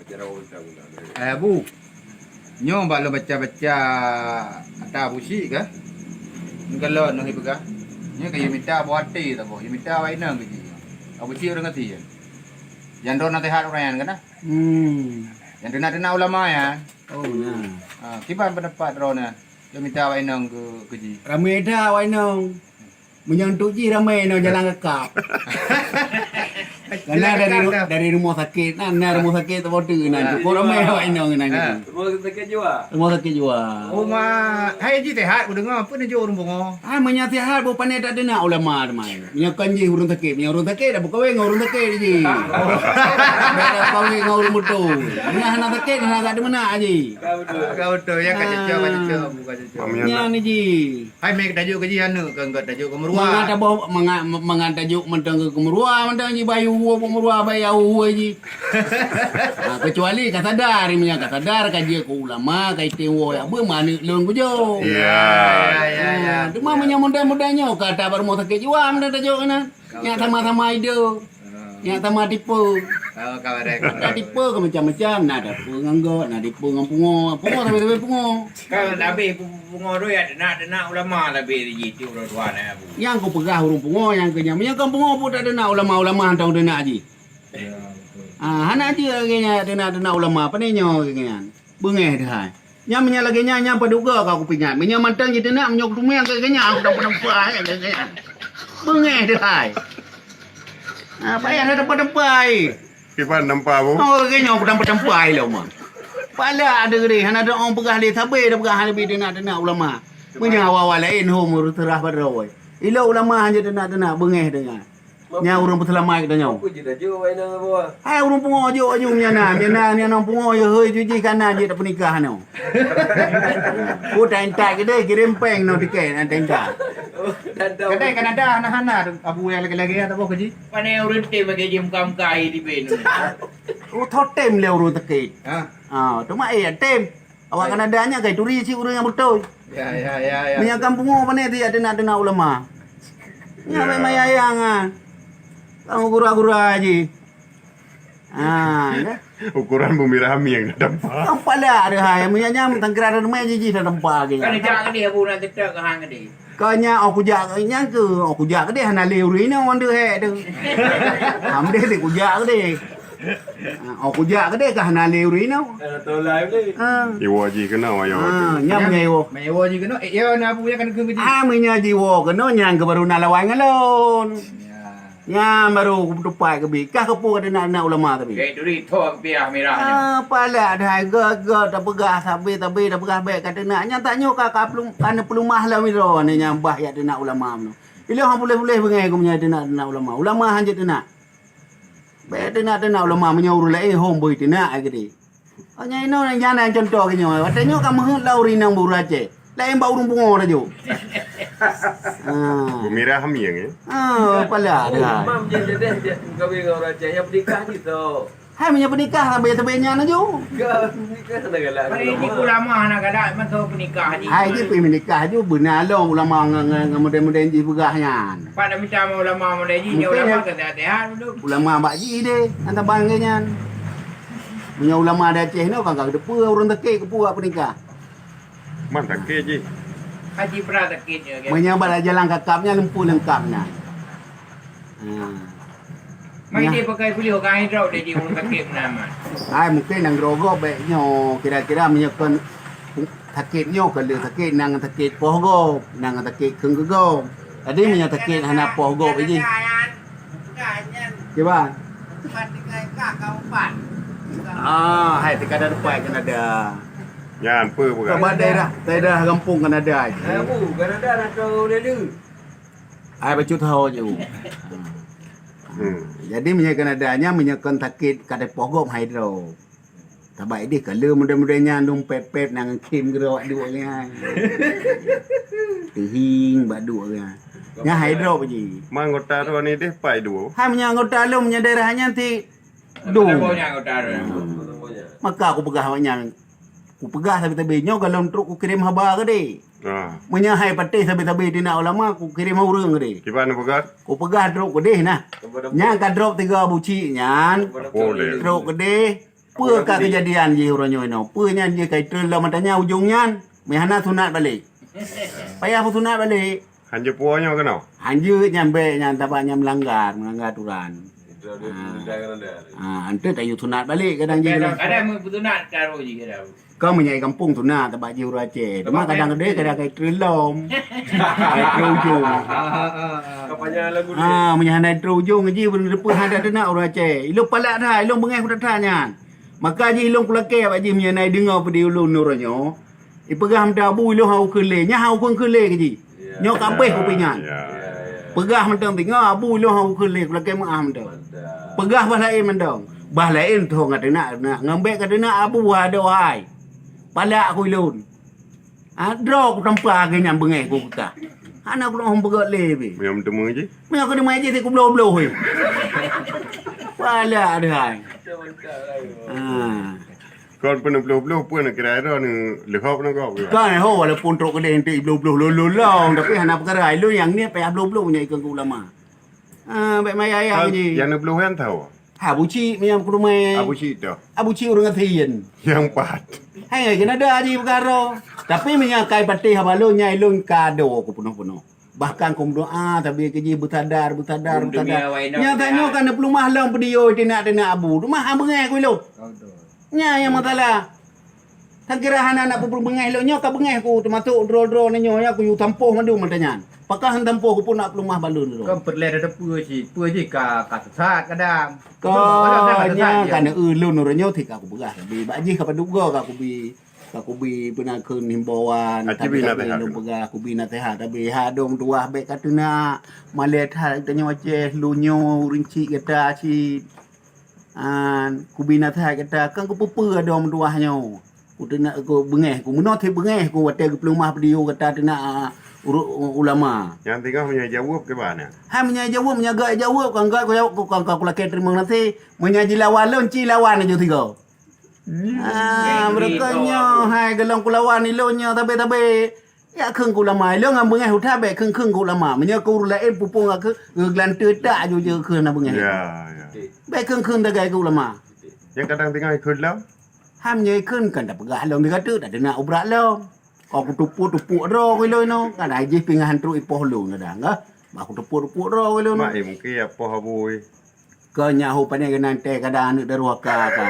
Bu, nyo balo baca-baca ata busi ke? Kalau nang ibu ka, nyo kayu minta buat teh tu, you minta awak nang biji. Abu busi orang ngerti ya. Yang don nanti har orang kan? Yang dena ulama ya. Oh nah. Kiban pendapat drone you minta awak nang ke keji. Ramai dah awak nong. Menyentuh je ramai nong jalan kekap. Karena dari rumah sakit, rumah sakit tu bodoh nanti. Kau ramai awak nong nanti. Rumah sakit jiwa. Rumah sakit juga. Rumah, hai ji tehat, udah apa ni jo orang bungo. Menyatihat bukan ada dena ulama ramai. Menyakan je urang sakit, urang sakit dah bukan urang sakit je. Dah kawin urang betul. Nak sakit nak kat mana je. Kau betul ya kat jejak bukan jejak. Nya ni je. Hai mek tajuk keji anu ke enggak tajuk ke merua. Mengata boh mengatajuk mentang ke merua mentang je bayu huwa merua bayu huwa je. Kecuali kata sadar punya kata sadar kaji ke ulama kai tewo ya be mana leung kujo. Ya. Cuma punya mudah-mudahnya kata baru mau sakit jiwa mentang tajuk kana. Nya sama-sama ide. Nya sama tipu. Oh kabarek. Nak tipu ke macam-macam, nak ada penganggo, nak tipu dengan pungo tapi pungo. Kalau nabi pungo tu ya nak ulama lebih di itu dua na bu. Yang kau pegah urung pungo yang kenya, yang pungo pun tak ada nak ulama-ulama hantang dia nak je. Hana dia kenya dena ulama apa ni nyo kenya. Bengeh dah. Nya menya lagi nya paduga aku pingat. Menya mantang je nak menyok tumia ke kenya aku tak pernah ya kenya. Bengeh dah. Apa yang ada pada Kipan nampak bu? Oh, kayaknya aku dapat tempat lah, mak. Pala ada gede, hana ada orang pegah dia tabe, dah pegah lebih dena ulama. Punya awal lain umur terah pada awal. Ilo ulama hanya dena bengeh dengan. Nya urang berselamai kita nyau. Aku je dah jo ai nang bawah. Hai urang pungo jo aju nya nang pungo yo heuy cuci kanan je tak pernikah no. Ku tak gede kirim peng no tiket tak. Kedai Kanada hana abu yang lagi atau apa keji? Pane urut te bagi jim kam kai di ben. Ku totem le urang tiket. Cuma tem. Awak Kanadanya kai turi si urang yang betul. Ya. Punya kampung pane dia dena ulama. Nya memang ayang kamu gura-gura aja. Ukuran bumi rami yang nampak. Nampak lah ada hai. Menyanyam tangkira rumah je dah nampak ke. Kan jak dia abu nak tetek ke hang dia. Kanya aku jak nya ke. Aku jak ke dia hana leuri ni orang dia he tu. Ham dia ku jak ke dia. Aku jak ke dia ke hana leuri ni. Tahu live ni. Iwa ji kena wayo. Nyam nyewo. Mewo ji kena ya na abu yang kan ke keji. Menya jiwo kena nyang ke baru nalawan ngalon. Ya baru tupai ke bi. Kah kepu ke nak ulama tapi. Kayak duri thok piah merahnya. Pala dah ge dah pegah sabi dah pegah baik kata nak nya tak nyok ka pelum kana pelumah lah miro ni nyambah ya nak ulama no. Bila hang boleh bengai ku nya nak ulama. Ulama hang je nak. Baik nak ulama menyuruh lai hom boy nak gede. Nya ino yang jana contoh ke nyo. Kata nyok ka meh lauri nang buru Aceh. Lain bau urung pungo dah jo. Bumi rami yang ya. Pala dah. Mam je kawin dengan orang Aceh yang bernikah ni tu. Hai punya pernikah sampai-sampainya na jo. Nikah sana galak. Hari ini ulama nak galak masa pernikah ni. Hai je pergi menikah jo benalong ulama dengan model-model ji pegahnya. Pada minta ulama melaji ni ulama kesehatan dulu. Ulama bakji dia antara bangganya. Punya ulama ada Aceh ni kan depa orang tekek ke puak pernikah. Mana tak je? Haji pernah tekitnya. Menyabat jalan kakapnya lempu lengkapnya. Mai dia pakai beliau kain rau dia di urut tekit nama. Hai mungkin nang rogo baiknya kira-kira menyakan takitnya kalau takit nang takit pohgo nang takit kenggo. Tadi punya takit hana pohgo je. Coba. Hai tikada depan kan ada. Yan apa bukan? Ke daerah kampung kan ada. Abu Kanada nak tahu dia dulu. Hai bacu tahu je. Jadi menyakan adanya menyakan takit kada pogom hidro. Tabai dia kalau mudah-mudahnya nung pep nang kim gerok dua ni. Tehing badu kan. Nya hidro je. Manggota tu ni deh pai dua. Hai menyanggota lu punya daerahnya ti dong. Maka aku pegah banyak. Ku pegah sabi-sabi nyo kalau untuk ku kirim haba ke deh. Menyahai pati sabi-sabi dina ulama ku kirim urang ke deh. Kipan pegat? Ku pegah drop ke deh nah. Nya ka drop 3 buci nyan. Boleh. Drop ke deh. Apa kejadian je orangnya no? Apa je kai terlalu matanya ujungnya mehana sunat balik. Payah pun sunat balik. Hanya puanya kenal. Hanya nyampe tabaknya melanggar aturan. Itu ada undangan ada. Ante tak yuk sunat balik kadang je. Kadang bertunat karo je kadang. Kau menyai kampung sunat tabak je uru Aceh. Cuma kadang kai terlom. Kai terujung. Kapanya lagu ni. Menyana terujung je pun depan ada nak uru Aceh. Ilung palak dah, ilung bengai ku datanya. Maka je ilung kulake abak je menyana dengar pada ulun nuranyo. Ipegah mta abu ilung hau kele, nya hau kun kele ke ji. Nyo kampeh ku pinyan. Ya. Pegah mentang tengah abu ilung hau kele kulake maah mentang. Pegah bah lain mentang. Bah lain thong kata nak ngambek kata nak abu ada wahai. Palak aku ilun. Adro ku tampa ke nyam bengai ku kata. Anak ku hom pegat le be. Yang temu je. Meh aku demai je ku blow-blow he. Palak ada hai. Kau pernah belum pun nak kira ada ni lekap nak kau. Kan ho walaupun truk kedai ente blow-blow lolong tapi hana perkara lu yang ni payah blow-blow punya ikan ku ulama. Baik mai ayam je. Yang nak belum kan tahu. Abuci macam ku rumah. Abuci orang Athien. Yang pat. Hai kena ada aja perkara. Tapi menyakai pati habalu nyai lun kado ku penuh-penuh. Bahkan ku doa tapi keji bertadar. Nya tanya kan perlu mahlam pedio tina abu. Rumah bengai ku lu. Nya yang masalah. Kan kira anak pun bengai lu nya ka bengai ku termasuk dro ni nya aku yu tampoh mandu matanya. Pakah tampoh ku pun nak pelumah balun tu. Kau perlu ada pu je ka sesat kadang. Kau nya kan lun nuranyo thì aku begah. Bi baji ka paduga ka aku bi pernah ke himbauan tapi belum begah aku bi nasihat tapi hadong tuah baik katuna malet hal tanya Aceh lunyo rinci kata si kubina thai kata kan ku pepe adom tuahnyo ku tena ku bengeh ku menot he bengeh ku wate ku pelumah video kata tena ulama Yang tinggal punya jawab ke mana? Ha menyaga jawab kan ku laki terima nasi menyaji lawan lonci lawan aja tiga. Mereka nyo hai gelang ku lawan ni lo nyo tapi ya kheng ku lama lo ngam bengeh utha be kheng ku lama menyo ku lain pupung aku glan tetak je kheng na bengeh. Ya. Be kheng dah gai ku lama. Yang kadang tinggal ikut lah. Ham nyai kheng kan dah pegah long dia kata tak ada nak ubrak lo. Kau ku tupuk ro ku lo no. Kan aje pingahan tru ipoh lo na dah ngah. Ba ku tupuk ro ku lo no. Mak mungkin apa habui. Kau nyahu pandai ke nanti kadang anak daruaka ka.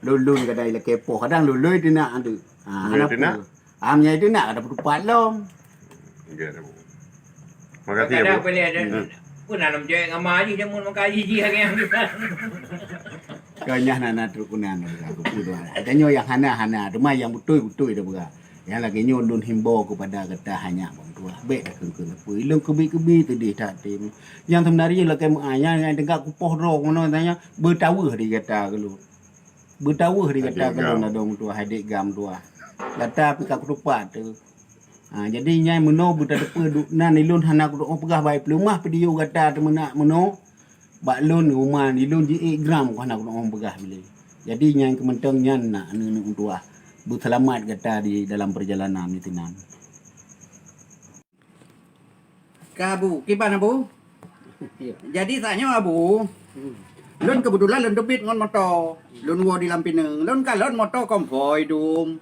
Lulun kadang la kepo kadang lului tina adu. Am nyai tina ada perupat lo. Enggak ada. Makasih ya, Kadang Bu. boleh ada pun dalam je ngama je jamun makaji ji yang Kau nyah nana trukunan aku pudo. Adanyo yang hana rumah yang betul dah berah. Yang lagi nyo lun himbau kepada kata hanya bang tua. Baik dah kengkeng apa. Ilung kebi tadi tak tim. Yang sebenarnya lagi ayah yang dengar kupoh ro ngono tanya bertawa di kata kalau. Bertawa di kata kalau nak dong tua hadik gam tua. Kata pika kerupat tu. Jadi nyai meno buta depa nan ilun hana ku pegah baik pelumah pedio kata temena meno. Bak lun rumah ni lun je gram ku hana ku pegah bila. Jadi nyai kementeng nyan nak anu tua. Berselamat kata di dalam perjalanan ni tinan. Abu, gimana Abu? Jadi tanya Abu. Lun kebetulan lun debit ngon motor. Lun wo di Lampineng. Lun kalon motor konvoy dum.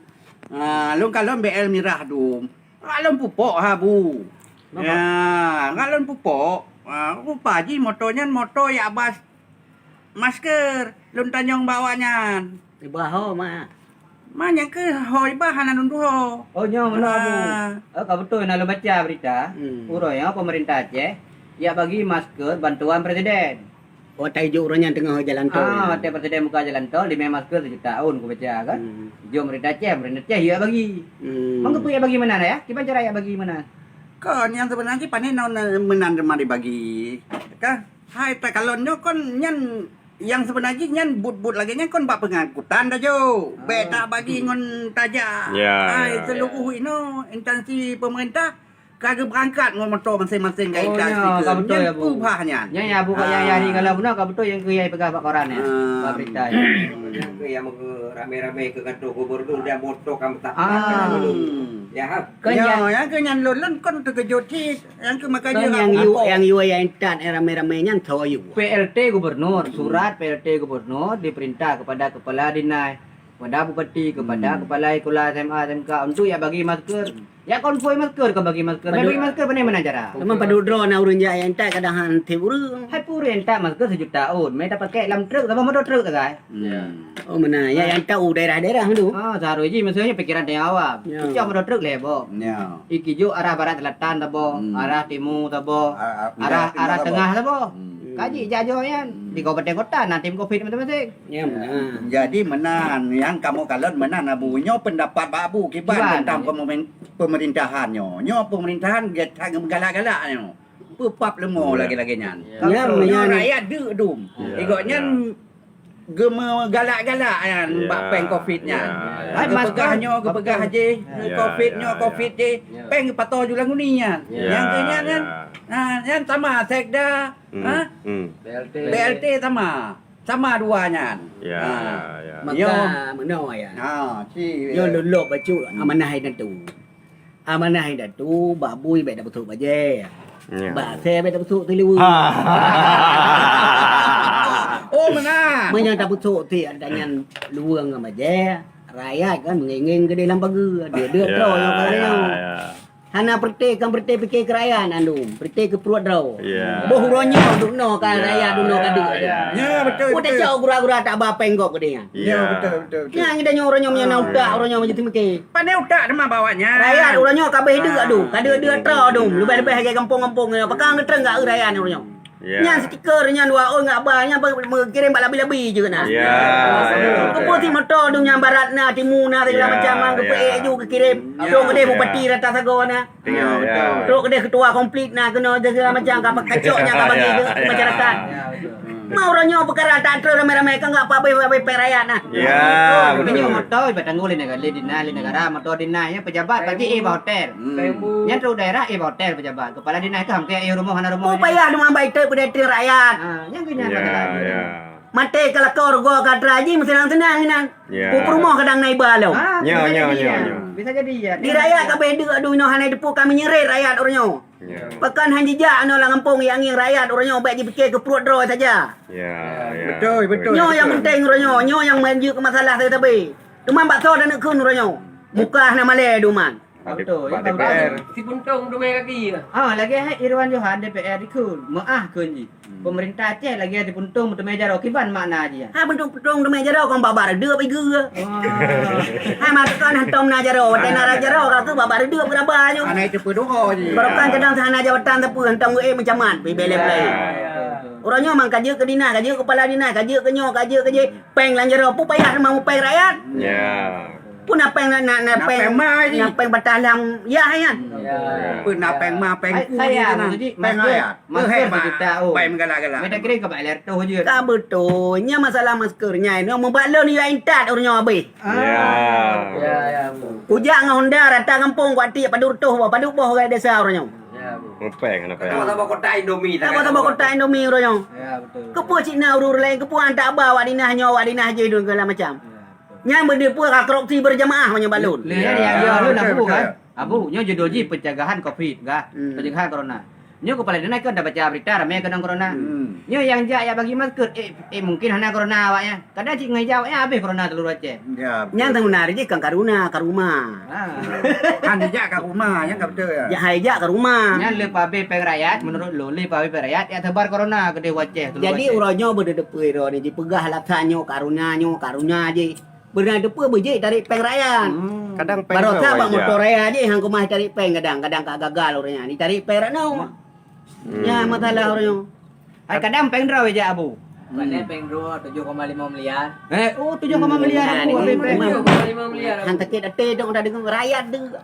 Lun kalon BL Mirah dum. Ngalon pupok Abu. Ya, ngalon pupok. Rupa ji motornya motor ya bas masker. Lun tanyong bawanya. Ibaho mah. Yang ke hoi bahan anu ho. Oh nyo mana Bu? Kau betul nak lu baca berita. Urangnya pemerintah Aceh ya bagi masker bantuan presiden. Oh tajuk orangnya tengah jalan tol. Waktu presiden buka jalan tol 5 masker 7 tahun ku baca kan. Jom pemerintah Aceh ya bagi. Mangga tu ya bagi mana ya? Gimana cara ya bagi mana? Kan yang sebenarnya panen non menan mari bagi. Kan hai tak kalau nyo kon nyan yang sebenarnya nyan but lagi nyan kon bak pengangkutan dah jo. Tak bagi ngon tajak. Ya. Hai seluruh ino instansi pemerintah kagak berangkat ngomong motor masing-masing gaya Oh, dah nya, stiker. kau betul ya, Bu. Pupahnya. Ya buka ya ni kalau benar kau betul yang kaya pegang pak koran ya. Pak berita ya. Yang rame-rame ke kantor gubernur dia motor kamu tak. Ya, Ya, yang ke nyan lon kon terkejut sih. Yang ke makanya yang you yang entat rame-ramenya toyu. PLT Gubernur, surat PLT Gubernur diperintah kepada Kepala Dinas, kepada Bupati, kepada Kepala Sekolah SMA, SMK untuk ya bagi masker. Ya konvoy masker ke bagi masker. Bagi masker mana cara? Teman padudro na urun ja yang entat kadang han urung. Hai puri entak masker sejuta tahun. Mereka pakai dalam truk sama motor truk kan? Oh mana ya yang tahu daerah-daerah tu. Ah, seharusnya maksudnya pikiran yang awam. Ya. Cuma motor truk lebo. Ya. Iki jo arah barat selatan tabo, arah timur tabo, arah tengah tabo. Kaji jajo yan di kabupaten kota nanti Covid masing-masing. Ya mana. Jadi menan yang kamu kalian menan abunya pendapat babu kiban tentang pemerintahan nyo pemerintahan get tang galak-galak nyo. Pupap lemo lagi-lagi nyan. Ya Nyo mana. rakyat de dum. Igoknya gema galak-galak kan bak peng Covid nyan. Hai masgahnyo kepegah je Covid nyo Covid je peng pato julang uninya. Yang kenyan kan. Nah, yang sama sekda, ha? BLT sama duanya. Maka meno ya. Si. Yo luluk baju amanah hai tu. Amanah hai tu babui baik dah betul baje. Ba saya baik dah betul teliu. Oh mana? Menyang tak betul ti adanyan luang sama je. Rakyat kan mengingin ke dalam pagi. Dia terus yang kalian. Hana kan fikir kerajaan anu, ke perut draw. Boh ronyo dukno kan rakyat dukno kan dik. Ya betul. Udah jauh gura-gura tak apa penggok ke dia. Ya betul. Yang ada nyoronyo menyana udak ronyo menjadi meke. Pandai utak nama bawanya. Rakyat uronyo kabeh deuk adu. Kada dia draw dum. Lebih-lebih harga kampung-kampung. Pakang getreng gak rakyat uronyo. Nyan stiker nyan dua nggak banyak kirim bak labi-labi je kena. Keputi motor tu yang barat na timur na segala macam ke PE juga kirim. Dong kedai bupati rata sago na. Dong kedai ketua komplit na kena segala macam kapal kacoknya ka bagi ke masyarakat. Mau ronyo perkara tak terus ramai-ramai kan enggak apa-apa rakyat nah. Ini motor bertanggul di negara motor dinasnya pejabat bagi hotel. Yang tu daerah hotel pejabat. Kepala dinas itu hampir rumah Oh payah dengan baik tu pada rakyat. Yang kenyan Mate kalau kau go kadraji mesti senang nang. Ku rumah kadang naik balau. Bisa jadi ya. Di rakyat kabeh deuk adu no hanai depu kami nyeret rakyat orangnya. Pekan hanjija anu lang kampung yang rakyat orangnya baik dipikir ke perut draw saja. Betul. Nyo yang penting orangnya, nyo yang menjuk ke masalah saya tapi. Cuma bakso dan nak kun orangnya. Muka nama le duman. Betul. DPR. Si Puntong tu main lagi. Lagi Irwan Johan DPR ikut. Maah kun ji. Pemerintah Aceh lagi di Puntung betul meja kiban makna dia. Ha bentuk-bentuk demi jaro kong babar deu pai geu. Ha masukkan hantom na jaro, tena jaro ka tu babar deu berapa nyo. Anai tu pedoho je. Barokan kadang sana jabatan tepu hantam macam man pi bele play. Orangnya mang kaje ke dinas, kaje kepala dinas, kaje ke nyo, kaje ke je peng lan jaro pu payah mau peng rakyat. Pun apa yang nak peng batalang ya kan. Pun napeng peng ku Saya ni peng rakyat. Peng galak-galak. Mereka kira ke Pak Lerto je. Tak betulnya masalah maskernya ini membalon ni entat orangnya habis. Ujak ngah Honda rata kampung kuat tiap padu tuh padu boh ke desa orangnya. Tambah kota Indomie. Tambah kota Indomie orangnya. Ya betul. Kepu Cina urur lain kepu antak bawa dinahnya awak dinah je dun segala macam. Yang berdepu korupsi berjamaah punya balon. Lihat yang dia abu kan. Abu nyo judul ji pencegahan Covid kan. Pencegahan corona. Nyo kepala dinas kan dah baca berita ramai kena corona. Nyo yang jak ya bagi masker mungkin hana corona awaknya. Kadang cik ngejawab habis corona seluruh Aceh. Ya. Yang tang benar je kan karuna ke rumah. Kan dia kat rumah yang betul ya. Ya hajak ke rumah. Yang lepas habis peng rakyat menurut lo lepas habis peng rakyat yang tebar corona ke Dewa Aceh. Jadi urangnya berdepu ro ni dipegah laksanyo karunya je. Berdepu beje tarik peng rakyat. Kadang peng. Baru sabak motor raya je hang kumah tarik peng kadang kak gagal orangnya. Ni tarik peng no. Ya masalah orangnya. Kadang peng draw aja abu. Mana peng draw 7,5 miliar. 7,5 miliar abu. 7,5 miliar. Hang tekit ate dong dah dengan rakyat deng.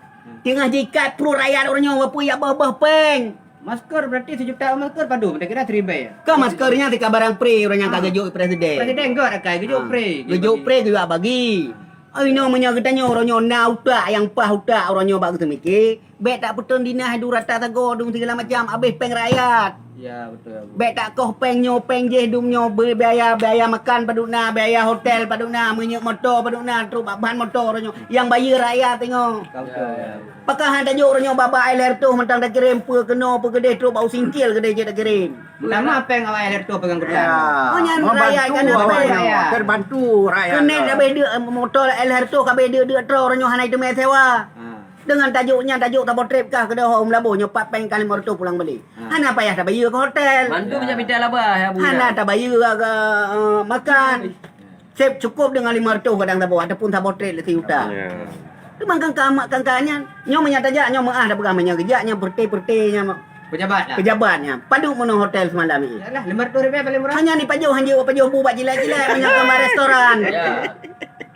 Tengah jikat pro rakyat orangnya apa ya bah peng. Masker berarti 1 juta masker padu. Mereka kira terima ya. Ke maskernya tika barang pre orangnya kagak gejuk presiden. Presiden kau ada kayak gejuk pre. Gejuk pre juga bagi. Ai no menya getanyo oronyo na utak yang pah utak oronyo bak tu mikir. Bet tak petun dinah du rata tago dum segala macam habis peng rakyat. Ya betul Abu. Bet tak koh pengnyo peng je dumnyo biaya makan paduna, biaya hotel paduna, menyek motor paduna, terus bahan motor oronyo yang bayar rakyat tengok. Kau betul ya. Pakah hang tajuk oronyo baba air tu mentang dak kirim pe kena pe gede terus bau singkil gede je dak kirim. Pertama apa yang awak air tu pegang kerja. Oh, nyan rakyat kan apa rakyat. Terbantu rakyat. Kene dak beda motor air tu ka beda dia tro oronyo hanai tu me sewa. Dengan tajuknya tajuk tabor trip kah ke dah Melabuh nyopat peng kali motor pulang balik. Hana payah tak bayar ke hotel. Mandu macam bidal lah bah ya Bu. Hana tak bayar ke makan. Sep cukup dengan 500 kadang tabor ataupun tabor trip letih utang. Ya. Tu mangkang kamak kangkanya nyo menyata jak nyo maah dah pegamanya gejaknya perti-pertinya Pejabat lah. pejabatnya. Padu mono hotel semalam ni. Yalah, RM500 paling murah. Hanya ni pajuh buat jilat-jilat punya kamar restoran. Ya.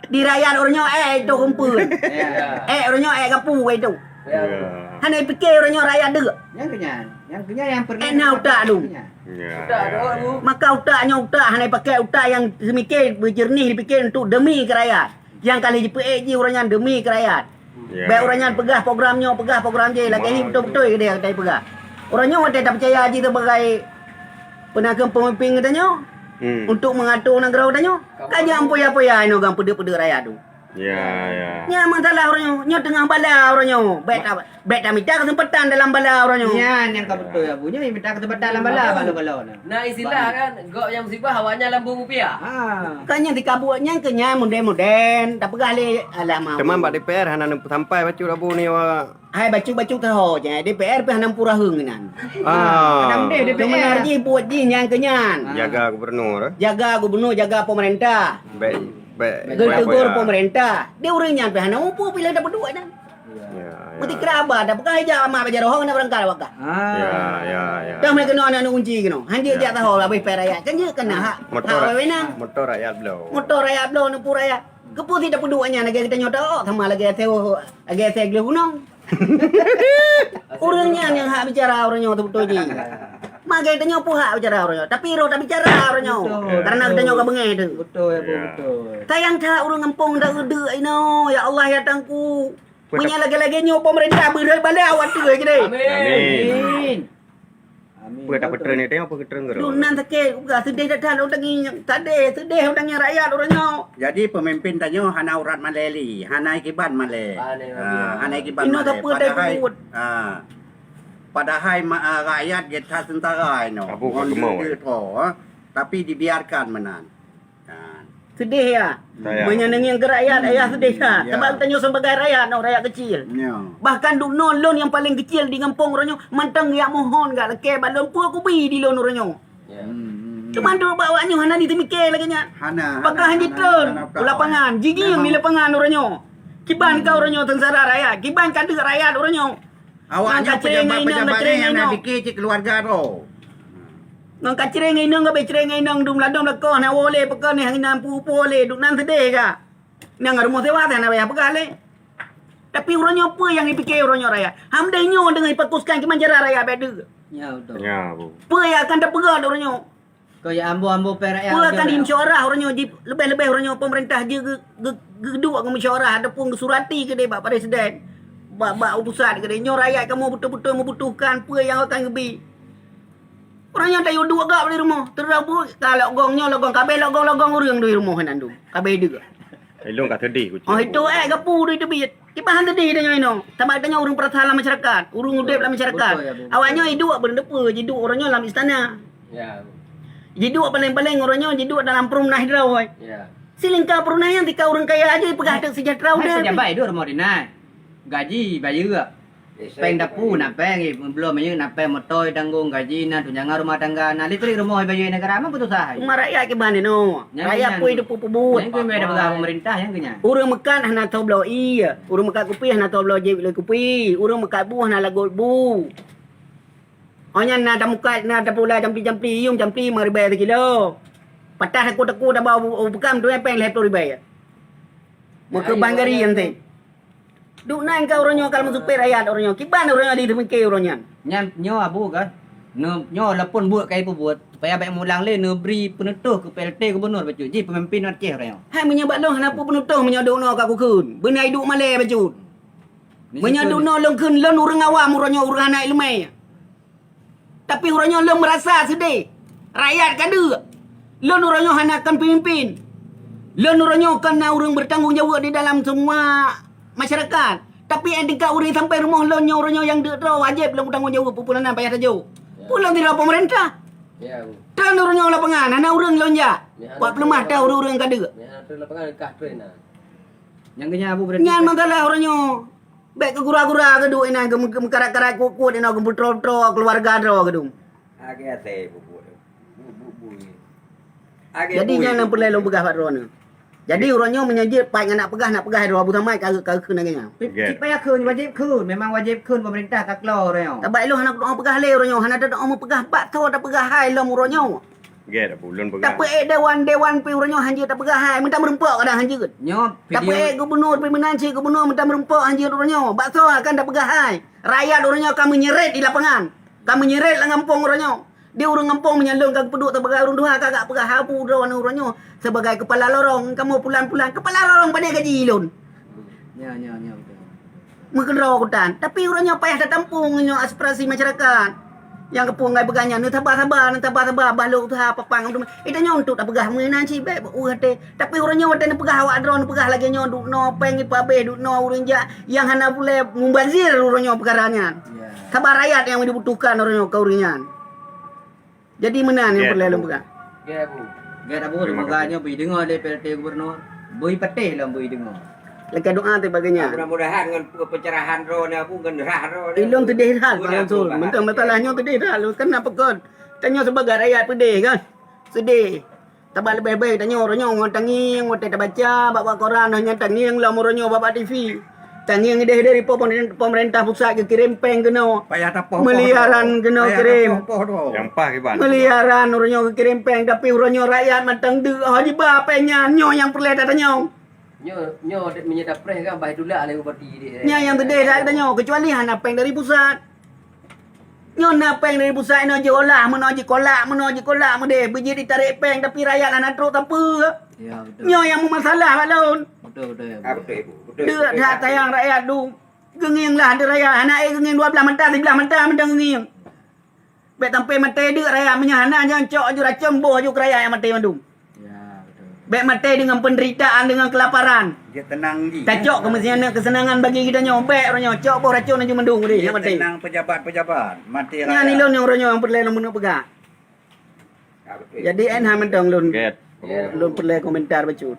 Di rakyat orangnya itu kumpul. Ya. Orangnya kapu itu. Ya. Hanya fikir orangnya rakyat dek. Yang kenyang yang pergi. Nak utak tu. Ya. Tak ada Bu. Maka utaknya utak hanya pakai utak yang semikir berjernih dipikir untuk demi ke rakyat. Yang kali JPAG orangnya demi ke rakyat. Ya. Baik orangnya pegah program je lagi ni betul-betul ke dia kata pegah. Orangnya ada tak percaya haji tu sebagai penagih pemimpin katanya. Untuk mengatur negara katanya. Kaya ampoya-poya ino gang pede-pede rakyat tu. Ya. Nya masalah orangnya, nya tengah bala orangnya. Bet tak minta kesempatan dalam bala orangnya. Yang kau betul ya Bu. Nya minta kesempatan dalam bala balau-balau nah. Nah istilah kan, gok yang musibah awaknya lambung rupiah. Kanya dikabuatnya kenya moden-moden, tak pegah le alamak. Teman bak DPR hana sampai baca Abu ni wa. Hai bacu-bacu tahu je. DPR pe hanam pura heunan. Kadang dia Benar ji buat ji yang kenyan. Jaga gubernur. Jaga gubernur, jaga pemerintah. Baik. Tegur pemerintah. Dia orangnya pe hanam umpu bila dapat duit dah. Ya. Mesti kerabat dah pegah aja amak bajar rohong nak berangkal wakah. Ya. Dah mereka kena anak kunci kena. Handi jak tahu habis pe rakyat. Kan je kena hak. Hak wewenang. Motor rakyat belau. Motor rakyat belum nempu rakyat. Kepu tidak peduanya lagi kita nyota sama lagi sewa lagi segel gunung. Orangnya yang hak bicara orangnya betul-betul je. Maka kita nyopo hak bicara orangnya. Tapi roh tak bicara orangnya. Karena kita nyoka bengeh tu. Betul ya Bu, betul. Sayang tak orang kampung dah gede ino. Ya Allah ya tangku. Punya lagi-lagi nyopo pemerintah berai balik awak tu je deh. Amin. Apa tak petren ni tengok apa ketren ke. Lunan sakit. Bukan sedih dah orang ni. Sedih orangnya rakyat orangnya. Jadi pemimpin tanya hana urat maleli, hana ikiban male. Hana ikiban Ino male. tak apa dah buat. Padahal rakyat kita sentara ino. Abu kau gemau. Tapi dibiarkan menan. Sedih ya. Menyenangi ke rakyat ayah sedih ya. Sebab tanya sebagai rakyat, rakyat kecil. Bahkan duk nolon yang paling kecil di kampung orangnya mantang ya mohon gak leke balon pu aku bi di lon orangnya. Cuma duk bawanya hana di temikir lagi nya. Hana. Pakai hanji tron lapangan, gigi yang di lapangan orangnya. Kiban kau orangnya tentara rakyat, kiban kader rakyat orangnya. Awaknya pejabat-pejabat yang nak fikir keluarga tu. Nang kacireng inang ga becreng inang dum ladong lakon ha wole pekan ni hang nan pu pole duk nan sedih ka. Nang rumah sewa tan apa pegale. Tapi orangnya apa yang dipikir orangnya raya. Ham dah nyo dengan ipatuskan ke manjara raya beda. Ya betul. Ya Bu. Apa yang akan terpegat orangnya. Kau ya ambo-ambo perak Apa akan dimusyawarah orangnya lebih-lebih orangnya pemerintah je geduk ke musyawarah ataupun ke surati ke dia bak presiden. Bak pusat ke dia nyo rakyat kamu betul-betul membutuhkan apa yang akan gebi. Orangnya tak dua gak di rumah. Terabu kalau gongnya logong kabel logong urang di rumah nan tu. Kabel juga. Elong kat sedih ku. Oh itu gapu di tebit. Kipahan tadi tanya ino. Tambah tanya urang pertahanan masyarakat, urang udip dalam masyarakat. Awaknya hidup berdepa, hidup orangnya dalam istana. Ya. Hidup paling-paling orangnya hidup dalam perumah hidrau. Ya. Silingka perumah yang tika orang kaya aja pegah tak sejahtera udah. Pejabat itu rumah dinai. Gaji bayar gak. Peng dapu nak peng belum aja nak peng motor tanggung gaji na tunjangan rumah tangga na listrik rumah bayar negara apa betul sah. Rumah rakyat ke mana no? Rakyat pun hidup puput. Yang kau ada pegang pemerintah yang kenya. Urang mekan hana tahu belau iya. Urang mekat kupi hana tahu belau jeb kupi. Urang mekat bu hana lagu bu. Hanya na dah mukat na dah pula jampi-jampi yung jampi $5,000 kilo. Patah aku dah bawa bekam tu yang peng $10,000. Muka banggari yang tu. Duk nang kau orangnya kalau masuk rakyat orangnya. Kiban orangnya di tempat orangnya. Nyo abu kan. Nyo lapun buat kai buat. supaya baik mulang le beri penutuh ke PLT gubernur bacut ji pemimpin Aceh orang. Hai menyebab long kenapa penutuh menyodok no ka kukun. Benai duk malai bacut. Menyodok no long kun long urang awam uranyo urang anak ilmai. Tapi uranyo long merasa sedih. Rakyat kada. Long uranyo hanakan pemimpin. Long uranyo kena urang bertanggungjawab di dalam semua masyarakat. Tapi yang dekat urang sampai rumah uranyo yang dek wajib long bertanggungjawab pupulanan payah tajuk. Pulang tidak pemerintah. Ya, Bu. Tan urang lapangan, anak urang lonja. Ya, Buat pelemah dah urang kada. Ya, tu lapangan kah train nah. Yang kena abu berarti. Nyan masalah orangnya. Baik ke gura-gura ke duk ina ke karat-karat kuat ina ke putro-putro keluarga dro ke dum. Age ate bu. Jadi nyan perlu long pegah patron ni. Jadi orangnya menyajib pak nak pegah dro Abu Samai kagak keun agaknya. Supaya kun wajib kun, memang wajib kun pemerintah tak keluar orang. Tak baik lo hanak doa pegah le orangnya, hanak dak mau pegah pak tho dak pegah hai lo orangnya. Get apa ulun pegang. Tapi dewan pi orangnya hanje tak pegah hai, minta merempok kadang hanje. Nyo Tapi video gubernur pemenanci gubernur minta merempok hanje orangnya. Pak tho kan dak pegah hai. Rakyat orangnya kami nyeret di lapangan. Kami nyeret lah ngampung orangnya. Dia orang ngampung menyalung kag peduk sebagai orang dua kagak pegah hapu drawan orangnya sebagai kepala lorong kamu pulan-pulan kepala lorong pada gaji ilun. nya betul. Mengendro kutan. Tapi orangnya payah tertampung nyo aspirasi masyarakat. Yang kepung ngai beganya ni sabar baluk tu apa pang tu. Itu nyo untuk tak pegah mengenai ci baik urate. Tapi orangnya wate pegah awak drone pegah lagi nyo duk no pengi pabe duk no urang yang hana boleh membazir orangnya perkaranya. Ya. Sabar rakyat yang dibutuhkan orangnya ke orangnya. Jadi mana yang perlu pegah? Ya, Bu. Gak abu semoganya bui dengar dari PLT gubernur. Bui patih lah bui dengar. Lekas doa tu bagainya. Mudah-mudahan dengan pencerahan ro ni aku genderah ro ni. Ilung tu deh hal Bang Sul. Betul masalahnya tu deh hal. Kenapa kon? Tanya sebagai rakyat pedih kan? Sedih. Tabak lebih-lebih tanya orangnya orang tanging, orang tak baca, bawa koran hanya tanging lah orangnya bawa TV. Tanging deh dari pemerintah pusat ke kirim peng kena. Payah tapoh. Miliaran kena kirim. Yang pah ke ban. Miliaran orangnya ke kirim peng tapi orangnya rakyat matang dek haji ba penya nyo yang perlu tanya. Nyo menyedap pres kan baik dulu ada bupati dia. Nya yang tadi dah tanya kecuali hana peng dari pusat. Nyo na peng dari pusat no je olah menoji kolak mede biji ditarik peng tapi rakyat anak truk tanpa. Ya betul. Nyo yang masalah balon. Betul ya. Betul ibu. Betul. Dek dah tayang rakyat du. Genging lah ada rakyat anak genging 12 mentah 11 mentah mendang genging. Bet sampai mati dek rakyat menyahana jangan cok ju racun boh ju rakyat yang mati mandum. Ya betul. Bet mati dengan penderitaan dengan kelaparan. Dia tenang di. Tacok kemestian kesenangan bagi kita nyobek orangnya cok boh racun aja mendung dia Dia yang mati. tenang pejabat. Mati Nya ni lon yang orangnya yang perlu mun pegah. Betul. Jadi en ha mentong lon Get. lon perlu komentar bacut.